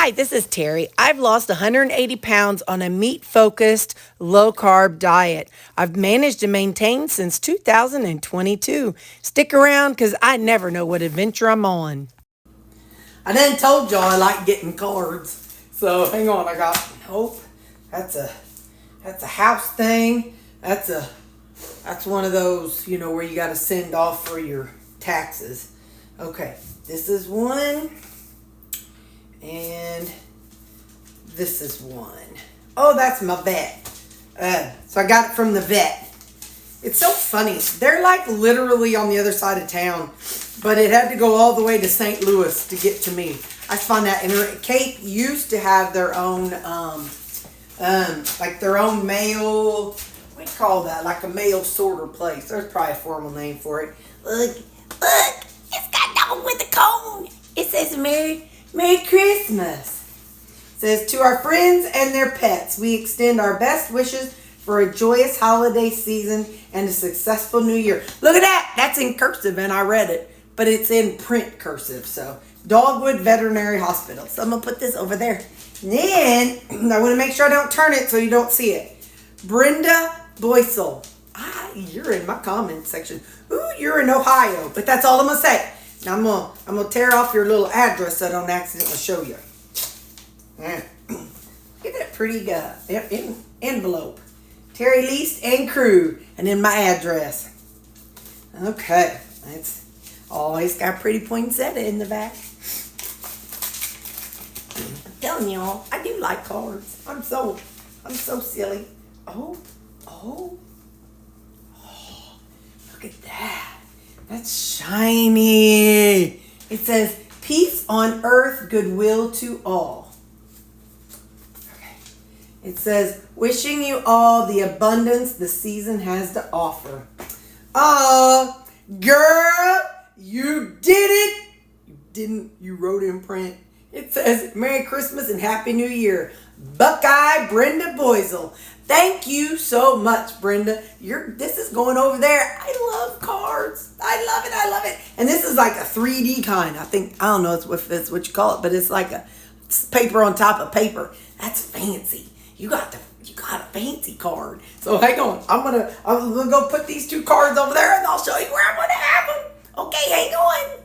Hi, this is Terri. I've lost 180 pounds on a meat-focused, low-carb diet. I've managed to maintain since 2022. Stick around because I never know what adventure I'm on. I done told y'all I like getting cards. So hang on, I got hope. That's a house thing. That's one of those, where you got to send off for your taxes. Okay, this is one. And this is one. Oh, that's my vet. So I got it from the vet. It's so funny. They're like literally on the other side of town, but it had to go all the way to St. Louis to get to me. I find that interesting. Kate used to have their own, like their own mail. What do you call that? Like a mail sorter place. There's probably a formal name for it. Look, it's got dog with a cone. It says Merry Christmas. It says, to our friends and their pets, we extend our best wishes for a joyous holiday season and a successful new year. Look at that. That's in cursive, and I read it, but it's in print cursive. So, Dogwood Veterinary Hospital. So, I'm going to put this over there. And then, I want to make sure I don't turn it so you don't see it. Brenda Boysel. You're in my comment section. Ooh, you're in Ohio. But that's all I'm going to say. Now I'm gonna tear off your little address so I don't accidentally show you. Get that pretty envelope. Terri Leist and crew, and then my address. Okay, it's always got pretty poinsettia in the back. I'm telling y'all, I do like cards. I'm so silly. Oh, look at that. That's shiny. It says, peace on earth, goodwill to all. Okay. It says, wishing you all the abundance the season has to offer. Oh, girl, you did it. You didn't. You wrote in print. It says, Merry Christmas and Happy New Year. Buckeye Brenda Boysel. Thank you so much, Brenda. This is going over there. I love cards. I love it. And this is like a 3D kind. I don't know if that's what you call it, but it's like a paper on top of paper. That's fancy. You got a fancy card. So hang on. I'm gonna go put these two cards over there, and I'll show you where I'm gonna have them. Okay, hang on.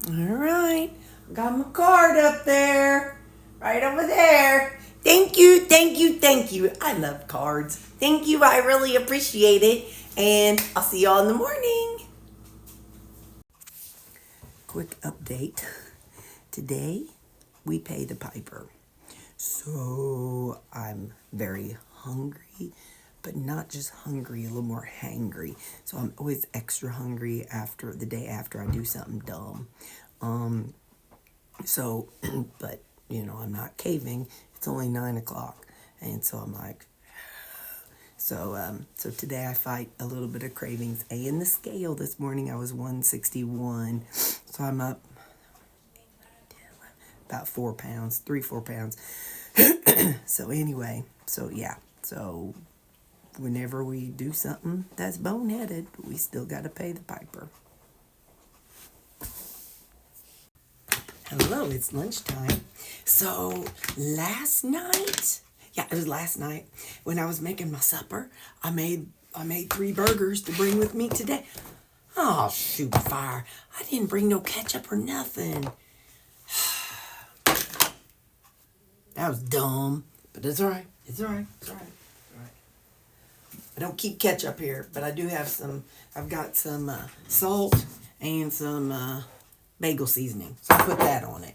All right. Got my card up there. Right over there. Thank you. I love cards. Thank you. I really appreciate it. And I'll see y'all in the morning. Quick update. Today, we pay the piper. So, I'm very hungry, but not just hungry, a little more hangry. So, I'm always extra hungry the day after I do something dumb. But, I'm not caving. It's only 9 o'clock. And so I'm like, so today I fight a little bit of cravings. In the scale this morning, I was 161. So I'm up about 4 pounds, 3-4 pounds. So anyway, so whenever we do something that's boneheaded, we still got to pay the piper. Hello, it's lunchtime. So last night, when I was making my supper, I made 3 burgers to bring with me today. Oh, shoot fire. I didn't bring no ketchup or nothing. That was dumb, but it's all right. It's all right. I don't keep ketchup here, but I do have some. I've got some salt and some bagel seasoning, so I put that on it.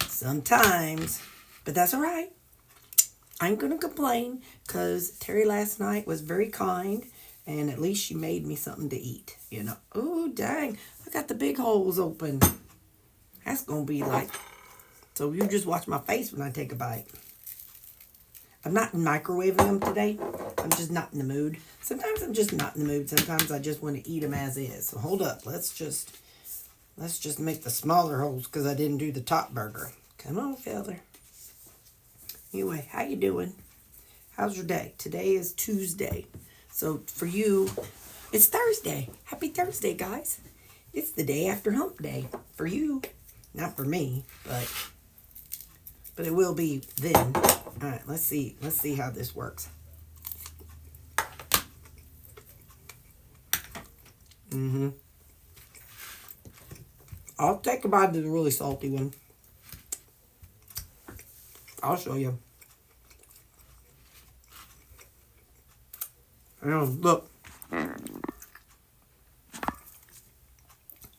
Sometimes, but that's all right. I ain't gonna complain because Terri last night was very kind, and at least she made me something to eat. Oh dang! I got the big holes open. That's gonna be like. So you just watch my face when I take a bite. I'm not microwaving them today. I'm just not in the mood. Sometimes I'm just not in the mood. Sometimes I just want to eat them as is. So hold up. Let's just make the smaller holes because I didn't do the top burger. Come on, fella. Anyway, how you doing? How's your day? Today is Tuesday. So for you, it's Thursday. Happy Thursday, guys. It's the day after hump day for you. Not for me, but it will be then. All right, let's see how this works. I'll take a bite of the really salty one. I'll show you. Look.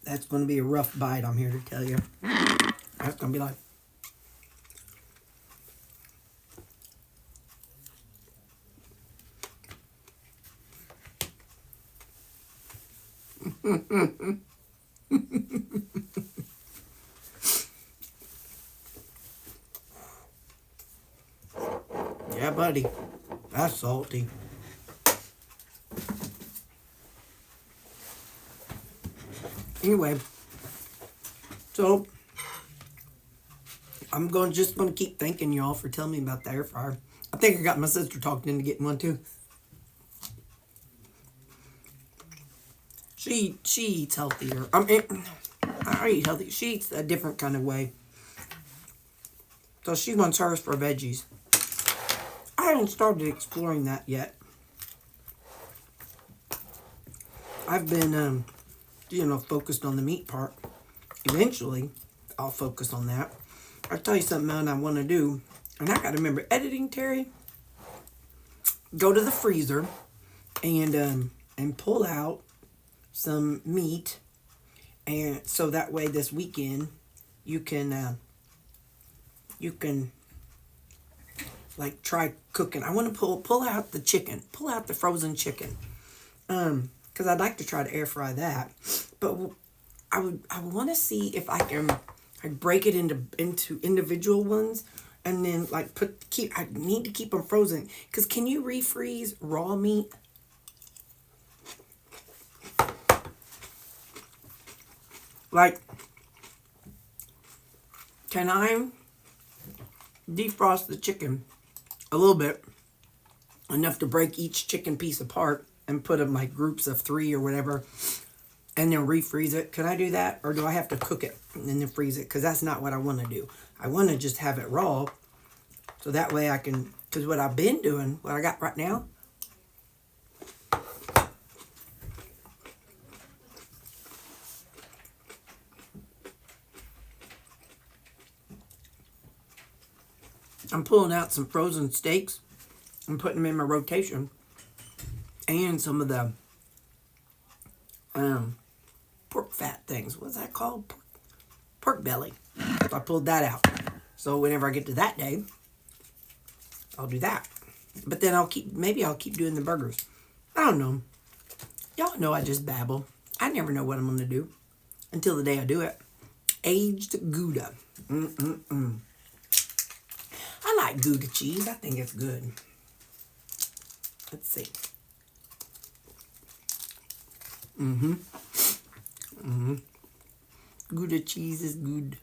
That's going to be a rough bite, I'm here to tell you. That's going to be like... Yeah, buddy. That's salty. Anyway, so I'm just gonna keep thanking y'all for telling me about the air fryer. I think I got my sister talked into getting one too. She eats healthier. I eat healthy. She eats a different kind of way. So she wants hers for veggies. I haven't started exploring that yet. I've been, focused on the meat part. Eventually, I'll focus on that. I'll tell you something else I want to do. And I got to remember editing, Terry. Go to the freezer and pull out some meat. And so that way this weekend, you can like try cooking. I want to pull out the chicken, pull out the frozen chicken, because I'd like to try to air fry that. But I want to see if I can break it into individual ones, and then like I need to keep them frozen. Because can you refreeze raw meat? Like, can I defrost the chicken a little bit, enough to break each chicken piece apart and put them like groups of 3 or whatever, and then refreeze it? Can I do that, or do I have to cook it and then freeze it? Because that's not what I want to do. I want to just have it raw, so that way I can. Because what I've been doing, what I got right now, I'm pulling out some frozen steaks and putting them in my rotation, and some of the pork fat things. What's that called? Pork belly. So I pulled that out. So whenever I get to that day, I'll do that. But then maybe I'll keep doing the burgers. I don't know. Y'all know I just babble. I never know what I'm going to do until the day I do it. Aged Gouda. I like Gouda cheese. I think it's good. Let's see. Gouda cheese is good.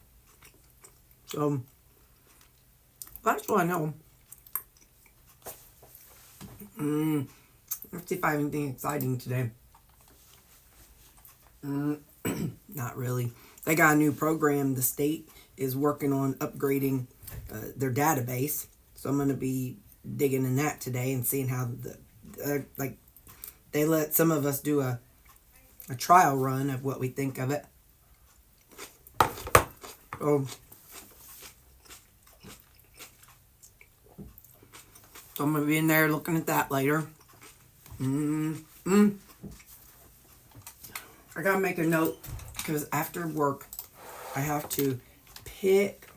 So, that's what I know. Let's see if I have anything exciting today. Not really. They got a new program. The state is working on upgrading their database. So I'm going to be digging in that today and seeing how they let some of us do a trial run of what we think of it. So I'm going to be in there looking at that later. I got to make a note, because after work I have to pick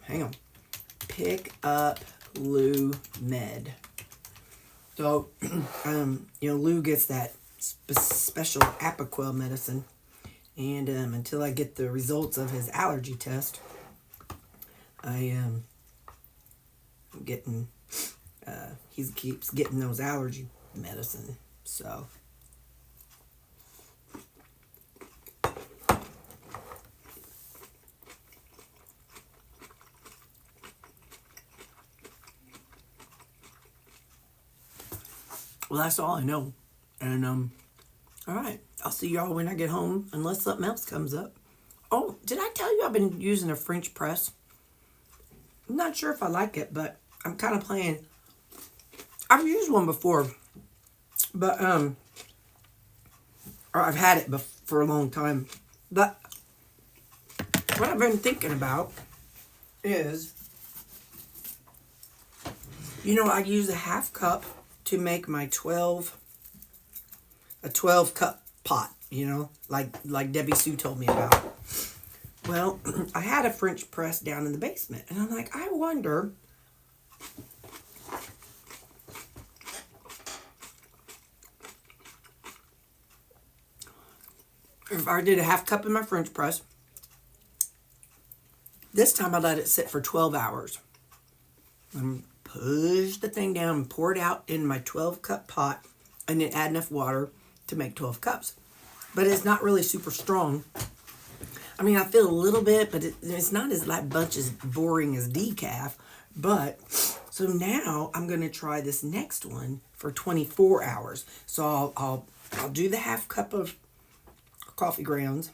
up Lou Med. So, Lou gets that special Apoquel medicine, and until I get the results of his allergy test, I am getting, he keeps getting those allergy medicine, so. Well, that's all I know. And, all right. I'll see y'all when I get home, unless something else comes up. Oh, did I tell you I've been using a French press? I'm not sure if I like it, but I'm kind of playing. I've used one before, but or I've had it for a long time. But what I've been thinking about is, I use a half cup to make my 12 cup pot, like Debbie Sue told me about. Well, I had a French press down in the basement, and I'm like, I wonder if I did a half cup in my French press. This time I let it sit for 12 hours. And push the thing down and pour it out in my 12 cup pot, and then add enough water to make 12 cups. But it's not really super strong. I mean, I feel a little bit, but it's not as much as boring as decaf. But, so now I'm going to try this next one for 24 hours. So I'll do the half cup of coffee grounds,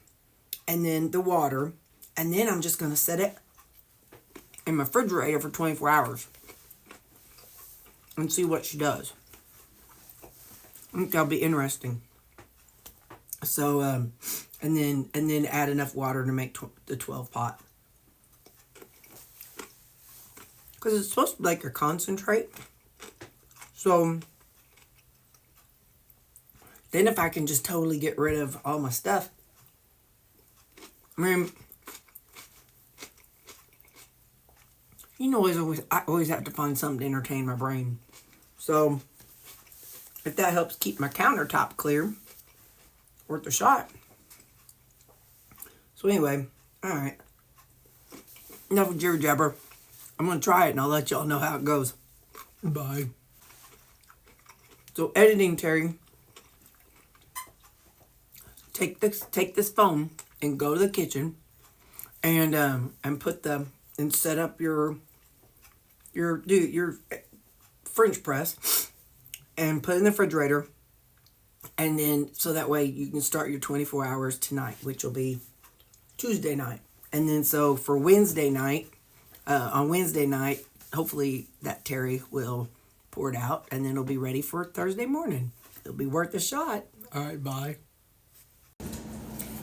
and then the water, and then I'm just going to set it in my refrigerator for 24 hours and see what she does. I think that'll be interesting. So, and then add enough water to make the 12 pot. Because it's supposed to be like a concentrate. So, then if I can just totally get rid of all my stuff. I mean, I always have to find something to entertain my brain. So, if that helps keep my countertop clear, worth a shot. So anyway, alright. Enough with jibber jabber. I'm going to try it and I'll let y'all know how it goes. Bye. So editing, Terry. Take this phone and go to the kitchen and set up your French press and put it in the refrigerator, and then so that way you can start your 24 hours tonight, which will be Tuesday night. And then so for Wednesday night, on Wednesday night, hopefully that Terry will pour it out, and then it'll be ready for Thursday morning. It'll be worth a shot. All right, bye.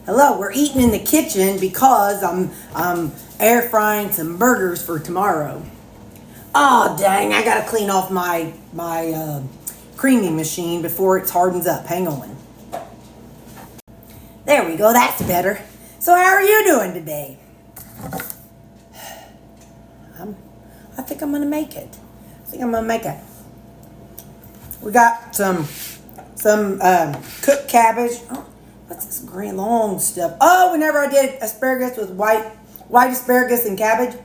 Hello, we're eating in the kitchen because I'm air frying some burgers for tomorrow. Oh dang! I gotta clean off my creaming machine before it hardens up. Hang on. There we go. That's better. So how are you doing today? I think I'm gonna make it. We got some cooked cabbage. Oh, what's this green long stuff? Oh, whenever I did asparagus with white asparagus and cabbage.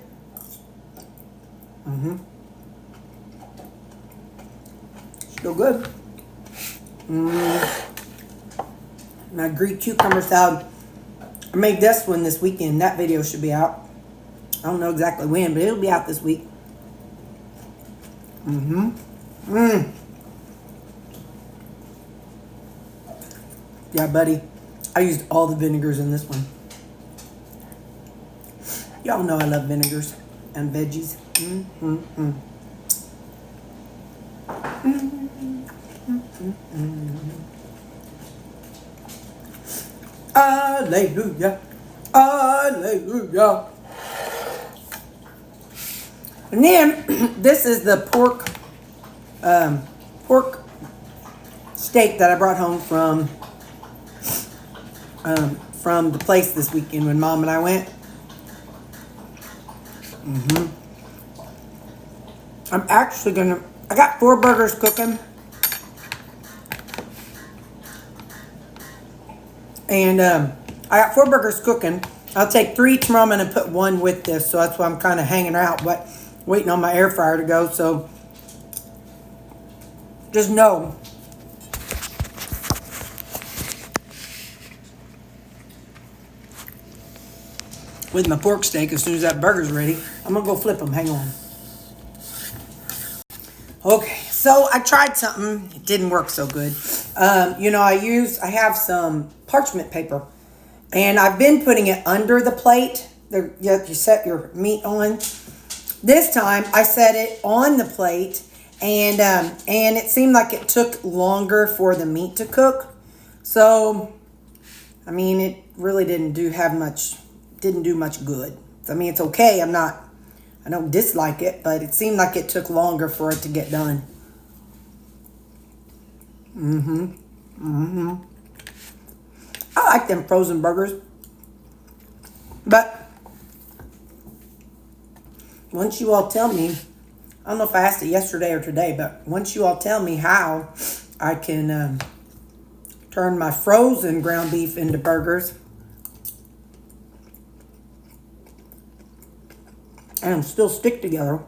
Still good. My Greek cucumber salad. I made this one this weekend. That video should be out. I don't know exactly when, but it'll be out this week. Yeah, buddy. I used all the vinegars in this one. Y'all know I love vinegars and veggies. Hallelujah. Hallelujah. And then this is the pork steak that I brought home from the place this weekend when Mom and I went. I'm actually I got 4 burgers cooking. And I got 4 burgers cooking. I'll take 3 tomorrow. I'm going to put 1 with this. So that's why I'm kind of hanging out, but waiting on my air fryer to go. So just know. With my pork steak, as soon as that burger's ready, I'm going to go flip them. Hang on. Okay, so I tried something. It didn't work so good. I have some parchment paper. And I've been putting it under the plate. You set your meat on. This time I set it on the plate, and it seemed like it took longer for the meat to cook. So, I mean, it really didn't do much good. I mean, it's okay. I don't dislike it, but it seemed like it took longer for it to get done. I like them frozen burgers. But once you all tell me, I don't know if I asked it yesterday or today, but once you all tell me how I can turn my frozen ground beef into burgers and still stick together,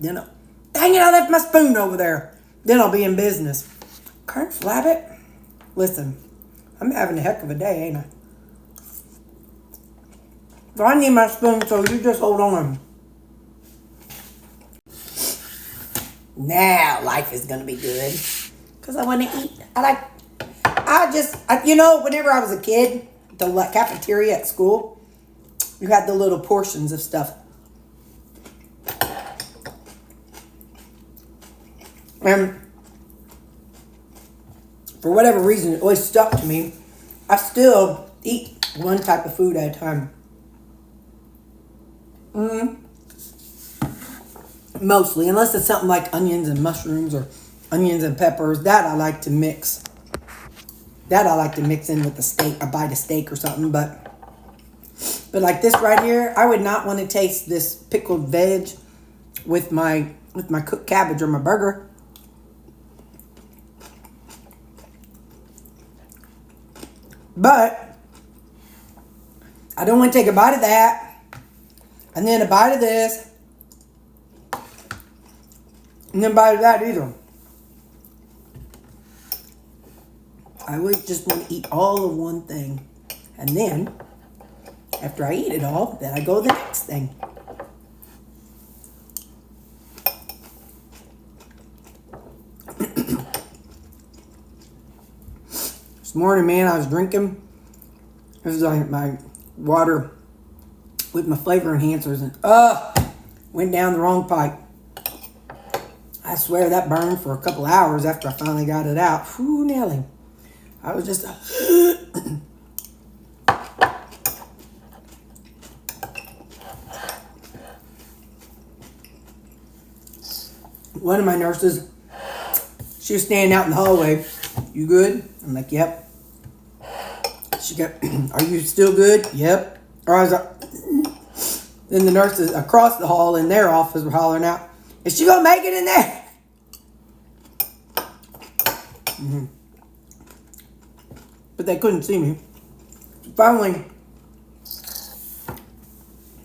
then dang it, I left my spoon over there. Then I'll be in business. Current flabbit? Listen, I'm having a heck of a day, ain't I? So I need my spoon, so you just hold on. Now life is going to be good. Because I want to eat. Whenever I was a kid, the cafeteria at school, you had the little portions of stuff. And for whatever reason, it always stuck to me. I still eat one type of food at a time. Mostly, unless it's something like onions and mushrooms or onions and peppers. That I like to mix. That I like to mix in with the steak. I bite a steak or something, but like this right here, I would not want to taste this pickled veg with my cooked cabbage or my burger. But I don't want to take a bite of that, and then a bite of this, and then a bite of that either. I would just want to eat all of one thing. And then, after I eat it all, then I go to the next thing. This morning, man, I was drinking. It was like my water with my flavor enhancers, and went down the wrong pipe. I swear that burned for a couple hours after I finally got it out. Whew, Nelly. I was just one of my nurses, she was standing out in the hallway. You good? I'm like, yep. She got, are you still good? Yep. Or I was like, then the nurses across the hall in their office were hollering out, is she gonna make it in there? But they couldn't see me. Finally,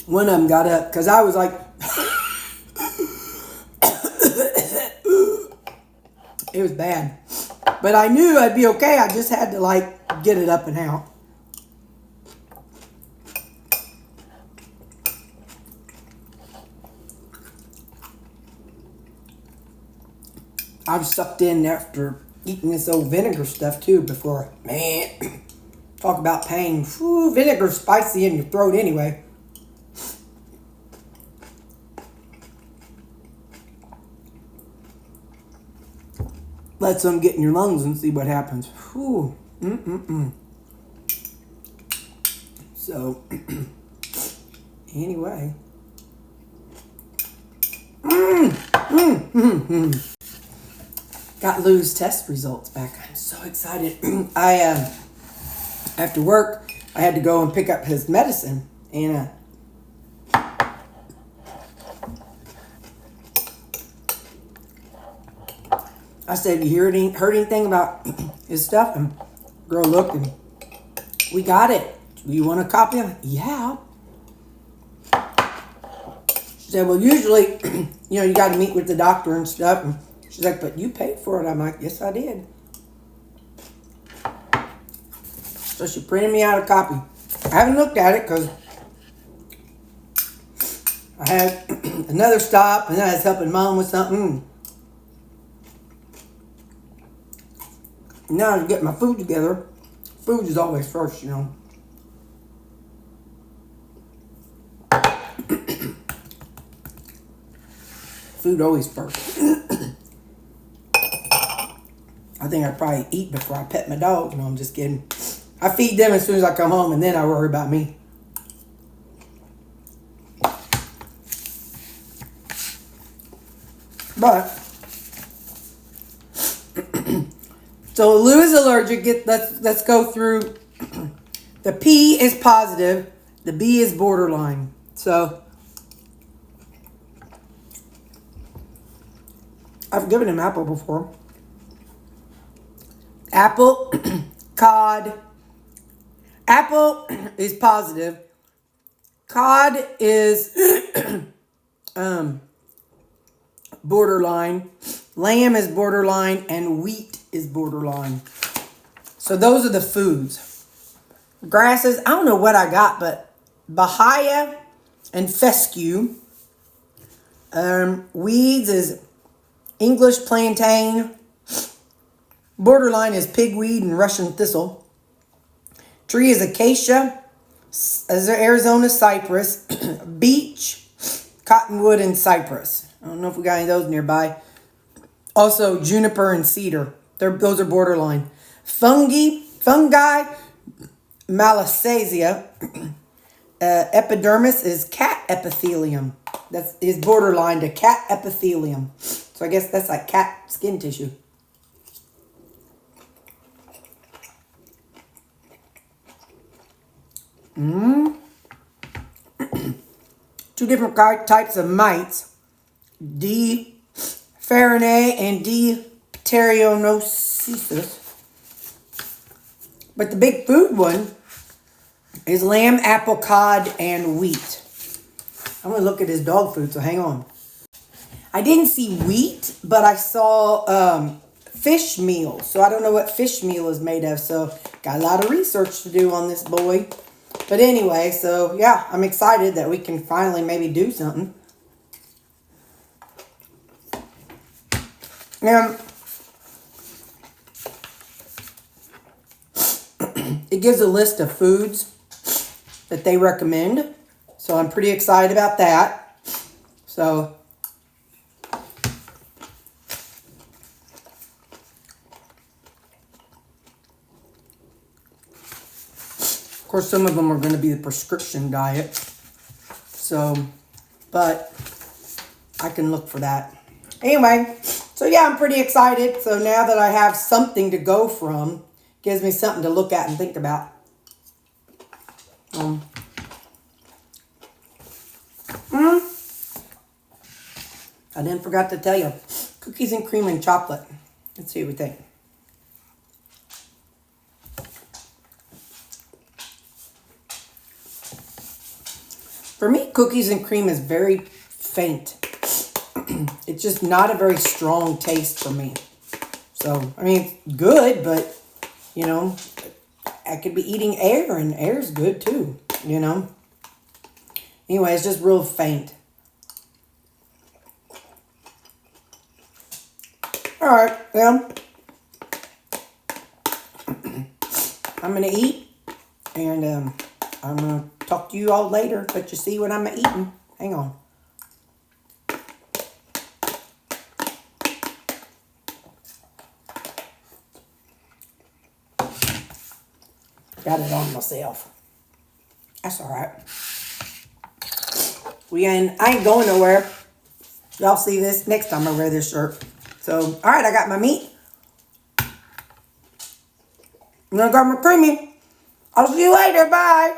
one of them got up because I was like, it was bad. But I knew I'd be okay. I just had to get it up and out. I was sucked in after eating this old vinegar stuff too before. Man, talk about pain. Whew, vinegar's spicy in your throat anyway. Let some get in your lungs and see what happens. Whew. So, anyway. Got Lou's test results back. I'm so excited. After work, I had to go and pick up his medicine. And I said, you heard anything about his stuff? And girl looked and we got it. Do you want a copy of it? Yeah. She said, well, usually, you got to meet with the doctor and stuff. And she's like, but you paid for it. I'm like, yes, I did. So she printed me out a copy. I haven't looked at it because I had another stop and then I was helping Mom with something. Now to get my food together. Food is always first, you know. Food always first. I think I'd probably eat before I pet my dog. No, I'm just kidding. I feed them as soon as I come home, and then I worry about me. But so Lou is allergic. Let's go through. The P is positive. The B is borderline. So I've given him apple before. Apple, cod. Apple is positive. Cod is borderline. Lamb is borderline, and wheat is borderline. So those are the foods. Grasses, I don't know what I got, but bahia and fescue. Weeds is English plantain. Borderline is pigweed and Russian thistle. Tree is acacia, Arizona cypress, beech, cottonwood, and cypress. I don't know if we got any of those nearby. Also, juniper and cedar. Those are borderline. Fungi, Malassezia. Epidermis is cat epithelium. That is borderline to cat epithelium. So I guess that's like cat skin tissue. Two different types of mites. D. farinae and D. pterionosis. But the big food one is lamb, apple, cod, and wheat. I'm going to look at his dog food, so hang on. I didn't see wheat, but I saw fish meal. So I don't know what fish meal is made of. So got a lot of research to do on this boy. But anyway, so yeah, I'm excited that we can finally maybe do something. Now, it gives a list of foods that they recommend. So I'm pretty excited about that. So of course, some of them are going to be the prescription diet. So, but I can look for that. Anyway, so yeah, I'm pretty excited. So now that I have something to go from, gives me something to look at and think about. I didn't forget to tell you. Cookies and cream and chocolate. Let's see what we think. For me, cookies and cream is very faint. It's just not a very strong taste for me. So, I mean, it's good, but, you know, I could be eating air, and air's good too, you know. Anyway, it's just real faint. All right, well, I'm going to eat, and I'm going to talk to you all later, let you see what I'm eating. Hang on. Got it on myself. That's all right. I ain't going nowhere. Y'all see this next time I wear this shirt. So, all right, I got my meat. And I got my creamy. I'll see you later. Bye.